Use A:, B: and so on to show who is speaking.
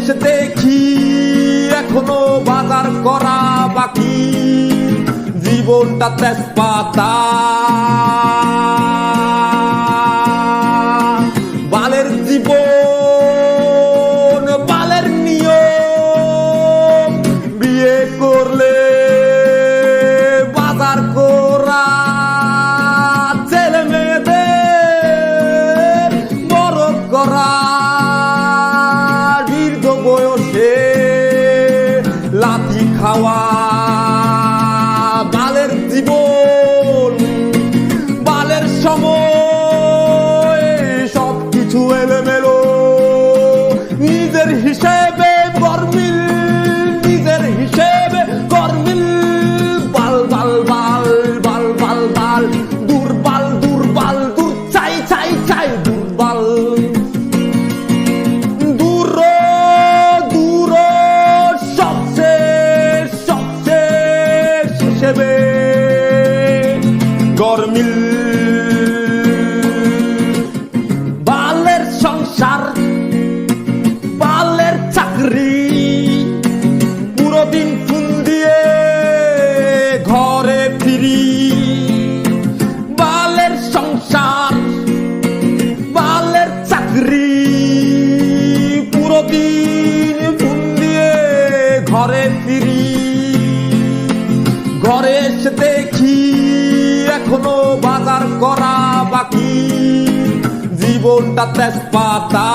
A: এসে দেখি এখনো বাজার করা বাকি, জীবনটা তেজপাতা। বালের জীবন বালের নিয়ম, বিয়ে করলে বাজার করা, ছেলে মেয়েদের বড় করা, দীর্ঘ বয়সে লাথি খাওয়া। বালের জীবন বালের সময় সবকিছু এলোমেলো, নিজের হিসেবে গরমিল, নিজের হিসেবে গরমিল। বাল বাল বাল বাল বাল বাল, দুর্বল দুর্বল দূর চাই চাই চাই, দুর্বল দূর দূর সবশেষ সবশেষ হিসেবে গরমিল। বালের সংসার বালের চাকরি, পুরো দিন ফোন দিয়ে ঘরে ফিরি। বালের সংসার বালের চাকরি, পুরো দিন ফোন দিয়ে ঘরে ফিরি। ঘরে এসে দেখি এখনো বাজার করা বাকি, জীবনটা তেজপাতা।